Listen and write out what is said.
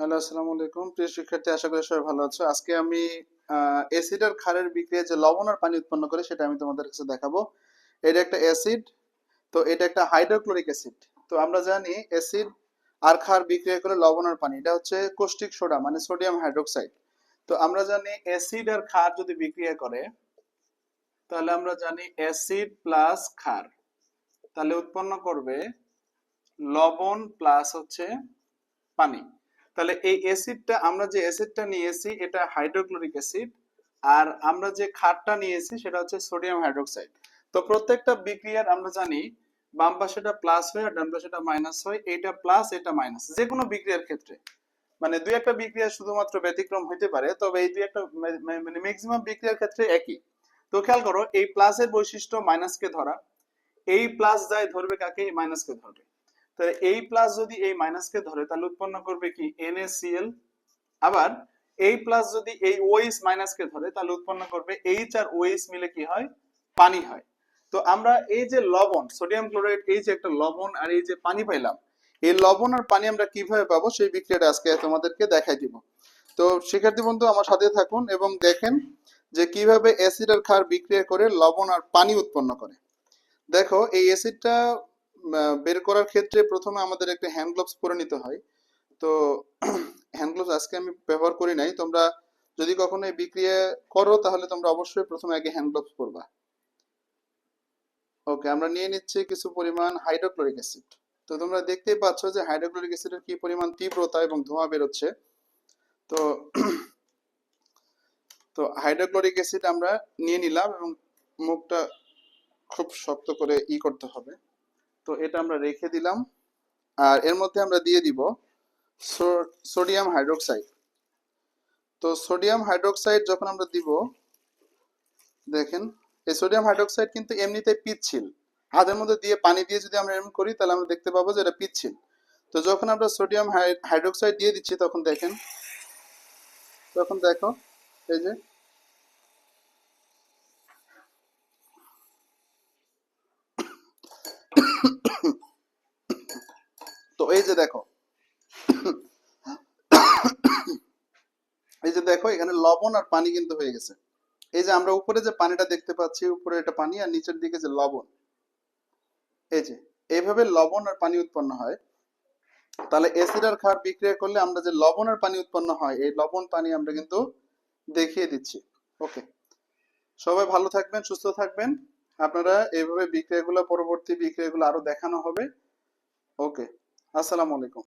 Hello, আসসালামু আলাইকুম প্রিয় শিক্ষার্থী, আশা করি সবাই ভালো আছো। আজকে আমি অ্যাসিড আর ক্ষারের বিক্রিয়া যে লবণ আর পানি উৎপন্ন করে সেটা আমি তোমাদের কাছে দেখাবো। এটা একটা অ্যাসিড, তো এটা একটা হাইড্রোক্লোরিক অ্যাসিড। তো আমরা জানি অ্যাসিড আর ক্ষার বিক্রিয়া করে লবণ আর পানি, এটা হচ্ছে কোস্টিক সোডা মানে সোডিয়াম হাইড্রোক্সাইড। তো আমরা জানি অ্যাসিড আর ক্ষার যদি বিক্রিয়া করে তাহলে আমরা জানি অ্যাসিড প্লাস ক্ষার তাহলে উৎপন্ন করবে লবণ প্লাস হচ্ছে পানি। তাহলে এই অ্যাসিডটা, আমরা যে অ্যাসিডটা নিয়েছি এটা হাইড্রোক্লোরিক অ্যাসিড, আর আমরা যে ক্ষারটা নিয়েছি সেটা হচ্ছে সোডিয়াম হাইড্রোক্সাইড। তো প্রত্যেকটা বিক্রিয়ার আমরা জানি বাম পাশেটা প্লাস হয় আর ডান পাশেটা মাইনাস হয়, এটা প্লাস এটা মাইনাস যে কোনো বিক্রিয়ার ক্ষেত্রে। মানে দুই একটা বিক্রিয়া শুধুমাত্র ব্যতিক্রম হইতে পারে, তবে এই দুই একটা মানে ম্যাক্সিমাম বিক্রিয়ার ক্ষেত্রে একই। তো খেয়াল করো, এই প্লাসের বৈশিষ্ট্য মাইনাসকে ধরা, এই প্লাস যায় ধরবে কাকে? এই মাইনাসকে ধরবে। তাহলে এই প্লাস যদি এই মাইনাসকে ধরে তাহলে উৎপন্ন করবে কি? NaCl। আবার এই প্লাস যদি এই OH মাইনাসকে ধরে তাহলে উৎপন্ন করবে H আর OH মিলে কি হয়? পানি হয়। তো আমরা এই যে লবণ সোডিয়াম ক্লোরাইড, এই যে একটা লবণ আর এই যে পানি পাইলাম, এই লবণ আর পানি আমরা কিভাবে পাবো সেই বিক্রিয়াটা আজকে তোমাদেরকে দেখাই দিব। তো শিক্ষার্থী বন্ধু আমার সাথে থাকুন এবং দেখেন যে কিভাবে অ্যাসিড আর ক্ষার বিক্রিয়া করে লবণ আর পানি উৎপন্ন করে। দেখো, এই অ্যাসিডটা বের করার ক্ষেত্রে প্রথমে আমাদের একটা হ্যান্ড গ্লোভস পরে নিতে হয়। তো হ্যান্ড গ্লোভস আজকে আমি ব্যবহার করি নাই, তোমরা যদি কখনো এই বিক্রিয়া করো তাহলে তোমরা অবশ্যই প্রথমে আগে হ্যান্ড গ্লোভস পরবা। ওকে, আমরা নিয়ে নিচ্ছি কিছু পরিমাণ হাইড্রোক্লোরিক অ্যাসিড। তো তোমরা দেখতেই পাচ্ছ যে হাইড্রোক্লোরিক অ্যাসিডের কি পরিমাণ তীব্রতা এবং ধোঁয়া বেরোচ্ছে। তো তো হাইড্রোক্লোরিক অ্যাসিড আমরা নিয়ে নিলাম এবং মুখটা খুব শক্ত করে করতে হবে। তো এটা আমরা রেখে দিলাম, আর এর মধ্যে আমরা দিয়ে দিব সোডিয়াম হাইড্রোক্সাইড। তো সোডিয়াম হাইড্রোক্সাইড যখন আমরা দিব, দেখেন এই সোডিয়াম হাইড্রোক্সাইড কিন্তু এমনিতেই পিচ্ছিল। হাতের মধ্যে দিয়ে পানি দিয়ে যদি আমরা এরকম করি তাহলে আমরা দেখতে পাবো যে এটা পিচ্ছিল। তো যখন আমরা সোডিয়াম হাইড্রোক্সাইড দিয়ে দিচ্ছি তখন দেখেন, তখন দেখো এই যে, তো এই যে দেখো, এই যে দেখো এখানে লবণ আর পানি কিন্তু হয়ে গেছে। এই যে আমরা উপরে যে পানিটা দেখতে পাচ্ছি, উপরে এটা পানি আর নিচের দিকে যে লবণ, এই যে এইভাবে লবণ আর পানি উৎপন্ন হয়। তাহলে অ্যাসিড আর ক্ষার বিক্রিয়া করলে আমরা যে লবণ আর পানি উৎপন্ন হয়, এই লবণ পানি আমরা কিন্তু দেখিয়ে দিচ্ছি। ওকে, সবাই ভালো থাকবেন, সুস্থ থাকবেন। আপনারা এইভাবে বিক্রিয়াগুলো, পরবর্তী বিক্রিয়াগুলো আরো দেখানো হবে। ওকে, আসসালামু আলাইকুম।